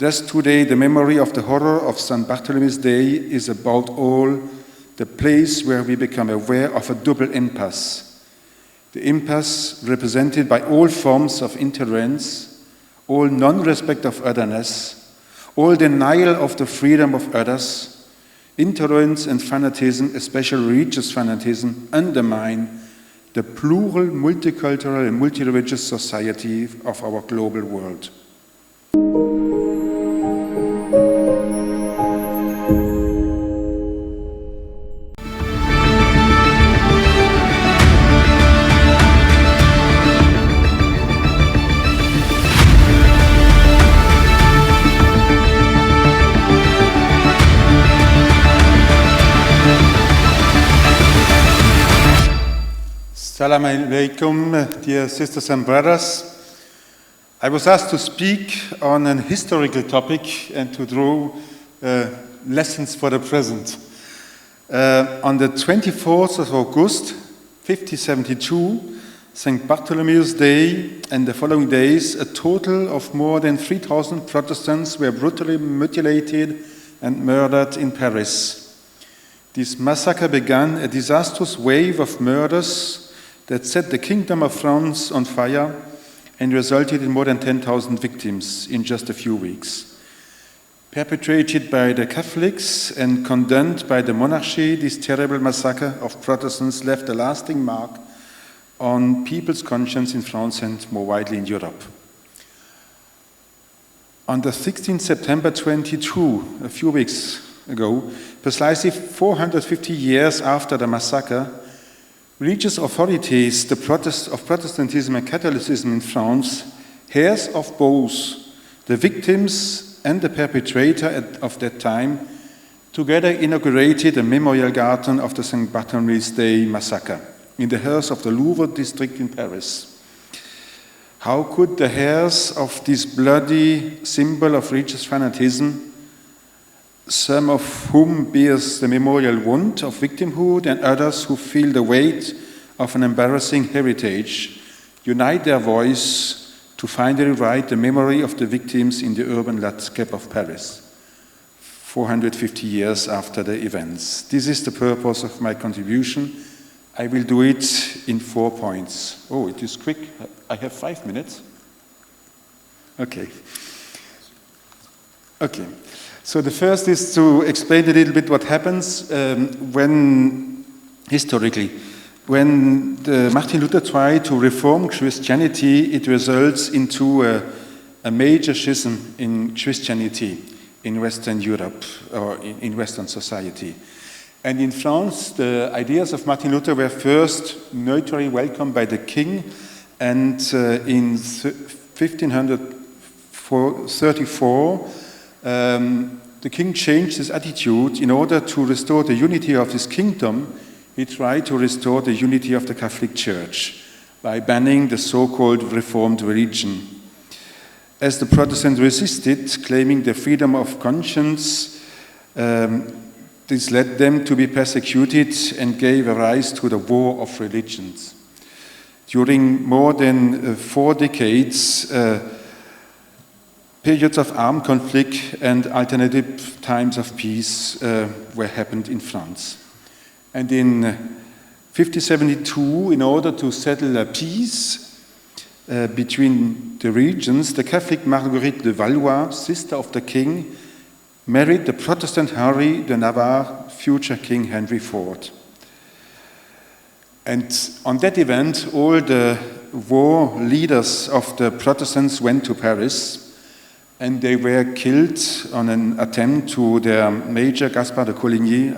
Thus today the memory of the horror of St. Bartholomew's Day is about all the place where we become aware of a double impasse. The impasse represented by all forms of intolerance, all non-respect of otherness, all denial of the freedom of others. Intolerance and fanatism, especially religious fanatism, undermine the plural, multicultural and multi-religious society of our global world. Assalamu alaikum, dear sisters and brothers. I was asked to speak on an historical topic and to draw lessons for the present. On the 24th of August, 1572, St. Bartholomew's Day and the following days, a total of more than 3,000 Protestants were brutally mutilated and murdered in Paris. This massacre began a disastrous wave of murders that set the Kingdom of France on fire and resulted in more than 10,000 victims in just a few weeks. Perpetrated by the Catholics and condemned by the monarchy, this terrible massacre of Protestants left a lasting mark on people's conscience in France and more widely in Europe. On the 16th September 22, a few weeks ago, precisely 450 years after the massacre, religious authorities of Protestantism and Catholicism in France, heirs of both the victims and the perpetrator of that time, together inaugurated a memorial garden of the St. Bartholomew's Day massacre in the heirs of the Louvre district in Paris. How could the heirs of this bloody symbol of religious fanatism, some of whom bears the memorial wound of victimhood and others who feel the weight of an embarrassing heritage, unite their voice to finally write the memory of the victims in the urban landscape of Paris, 450 years after the events. This is the purpose of my contribution. I will do it in 4 points. Oh, it is quick. I have 5 minutes. Okay. So the first is to explain a little bit what happens historically, when Martin Luther tried to reform Christianity, it results into a major schism in Christianity in Western Europe or in Western society. And in France, the ideas of Martin Luther were first neutrally welcomed by the king, and in 1534, the king changed his attitude. In order to restore the unity of his kingdom, he tried to restore the unity of the Catholic Church by banning the so-called Reformed religion. As the Protestants resisted, claiming the freedom of conscience, this led them to be persecuted and gave rise to the War of Religions. During more than 4 decades, periods of armed conflict and alternative times of peace were happened in France. And in 1572, in order to settle a peace between the regions, the Catholic Marguerite de Valois, sister of the king, married the Protestant Henry de Navarre, future King Henry IV. And on that event, all the war leaders of the Protestants went to Paris, and they were killed on an attempt to their Major Gaspard de Coligny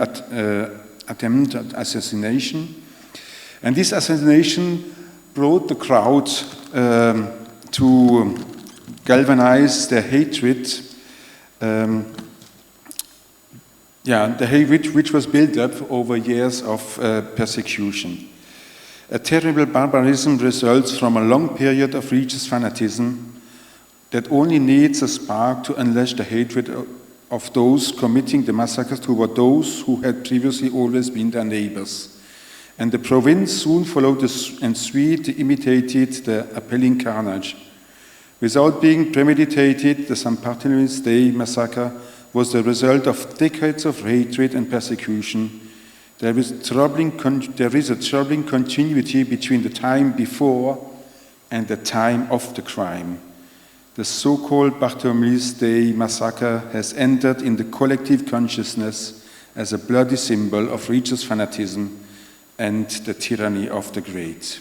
attempt at assassination. And this assassination brought the crowd to galvanize their hatred, the hatred which was built up over years of persecution. A terrible barbarism results from a long period of religious fanatism that only needs a spark to unleash the hatred of those committing the massacres toward those who had previously always been their neighbors. And the province soon followed and suite imitated the appalling carnage. Without being premeditated, the St. Bartholomew's Day massacre was the result of decades of hatred and persecution. There is a troubling continuity between the time before and the time of the crime. The so-called Bartholomew's Day massacre has entered in the collective consciousness as a bloody symbol of religious fanatism and the tyranny of the great.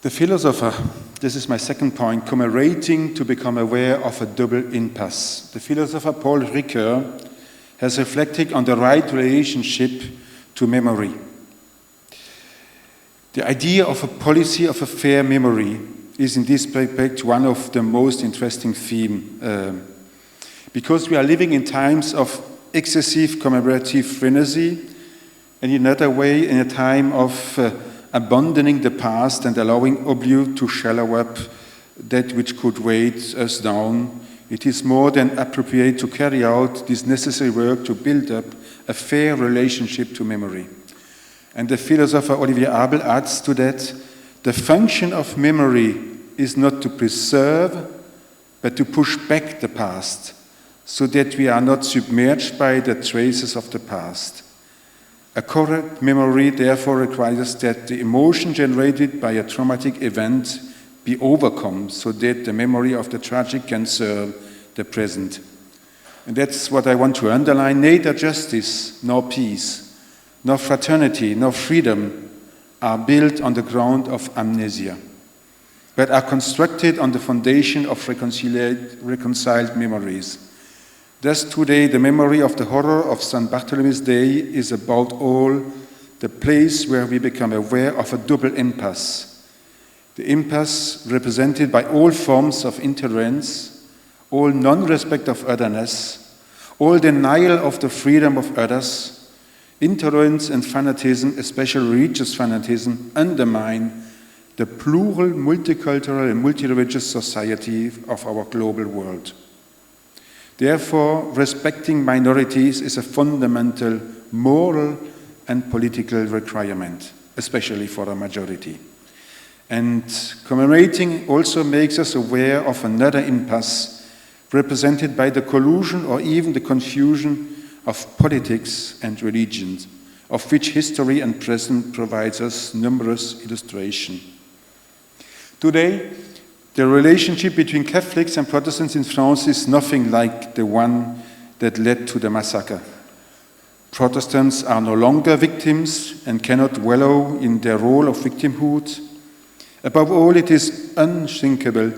The philosopher, this is my second point, commemorating to become aware of a double impasse. The philosopher Paul Ricoeur has reflected on the right relationship to memory. The idea of a policy of a fair memory is in this respect one of the most interesting themes, because we are living in times of excessive commemorative frenzy, and in another way, in a time of abandoning the past and allowing oblivion to swallow up that which could weight us down. It is more than appropriate to carry out this necessary work to build up a fair relationship to memory. And the philosopher Olivier Abel adds to that, the function of memory is not to preserve, but to push back the past, so that we are not submerged by the traces of the past. A correct memory therefore requires that the emotion generated by a traumatic event be overcome, so that the memory of the tragic can serve the present. And that's what I want to underline. Neither justice, nor peace, nor fraternity, nor freedom are built on the ground of amnesia, but are constructed on the foundation of reconciled memories. Thus today, the memory of the horror of St. Bartholomew's Day is about all the place where we become aware of a double impasse. The impasse represented by all forms of intolerance, all non-respect of otherness, all denial of the freedom of others. Intolerance and fanatism, especially religious fanatism, undermine the plural, multicultural and multi-religious society of our global world. Therefore, respecting minorities is a fundamental moral and political requirement, especially for a majority. And commemorating also makes us aware of another impasse represented by the collusion or even the confusion of politics and religion, of which history and present provides us numerous illustrations. Today, the relationship between Catholics and Protestants in France is nothing like the one that led to the massacre. Protestants are no longer victims and cannot wallow in their role of victimhood. Above all, it is unthinkable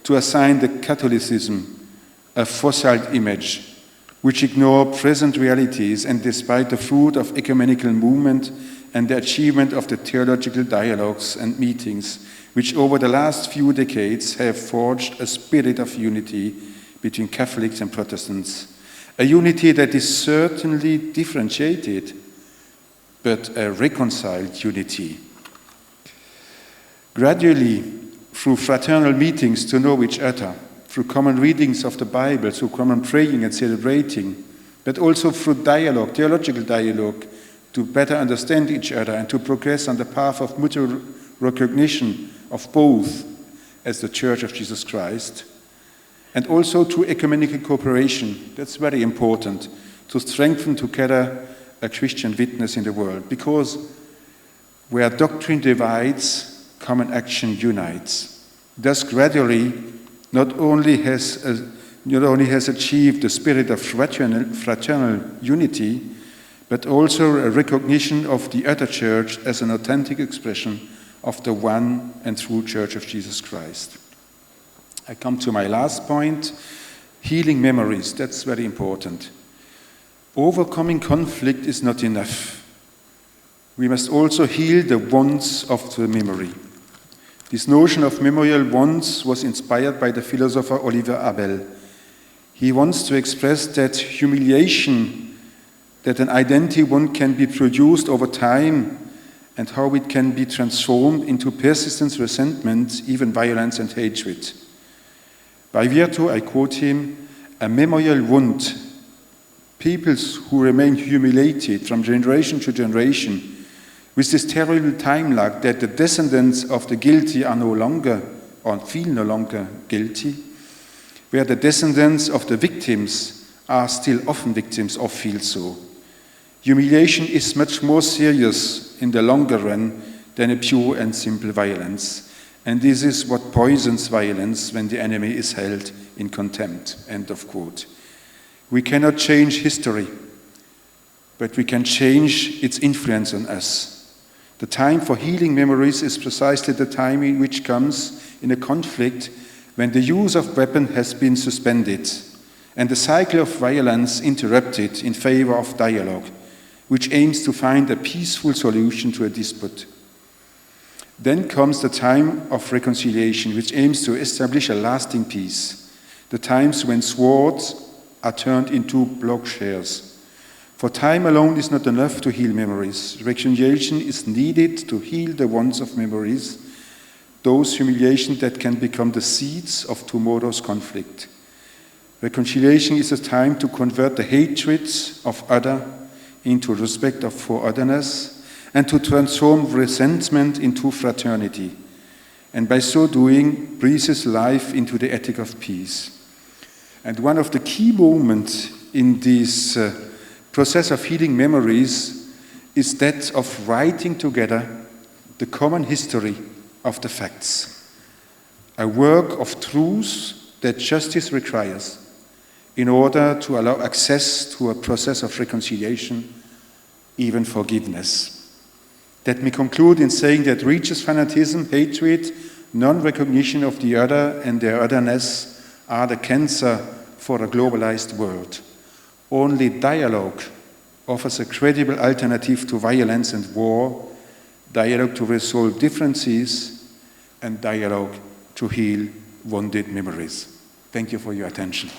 to assign the Catholicism a fossil image which ignore present realities and despite the fruit of ecumenical movement and the achievement of the theological dialogues and meetings which over the last few decades have forged a spirit of unity between Catholics and Protestants, a unity that is certainly differentiated, but a reconciled unity. Gradually, through fraternal meetings to know each other, through common readings of the Bible, through common praying and celebrating, but also through dialogue, theological dialogue, to better understand each other and to progress on the path of mutual recognition of both as the Church of Jesus Christ, and also through ecumenical cooperation. That's very important, to strengthen together a Christian witness in the world, because where doctrine divides, common action unites. Thus, gradually, not only has achieved the spirit of fraternal unity, but also a recognition of the other church as an authentic expression of the one and true Church of Jesus Christ. I come to my last point, healing memories. That's very important. Overcoming conflict is not enough. We must also heal the wounds of the memory. This notion of memorial wounds was inspired by the philosopher Olivier Abel. He wants to express that humiliation, that an identity wound can be produced over time, and how it can be transformed into persistent resentment, even violence and hatred. By Virtu, I quote him, a memorial wound, peoples who remain humiliated from generation to generation, with this terrible time lag that the descendants of the guilty are no longer or feel no longer guilty, where the descendants of the victims are still often victims or feel so. Humiliation is much more serious in the longer run than a pure and simple violence. And this is what poisons violence when the enemy is held in contempt. End of quote. We cannot change history, but we can change its influence on us. The time for healing memories is precisely the time in which comes in a conflict when the use of weapon has been suspended and the cycle of violence interrupted in favor of dialogue, which aims to find a peaceful solution to a dispute. Then comes the time of reconciliation, which aims to establish a lasting peace, the times when swords are turned into plowshares. For time alone is not enough to heal memories. Reconciliation is needed to heal the wounds of memories, those humiliations that can become the seeds of tomorrow's conflict. Reconciliation is a time to convert the hatreds of other into respect for otherness, and to transform resentment into fraternity, and by so doing, breathes life into the ethic of peace. And one of the key moments in this process of healing memories is that of writing together the common history of the facts, a work of truth that justice requires in order to allow access to a process of reconciliation, even forgiveness. Let me conclude in saying that religious fanatism, hatred, non-recognition of the other and their otherness are the cancer for a globalized world. Only dialogue offers a credible alternative to violence and war, dialogue to resolve differences, and dialogue to heal wounded memories. Thank you for your attention.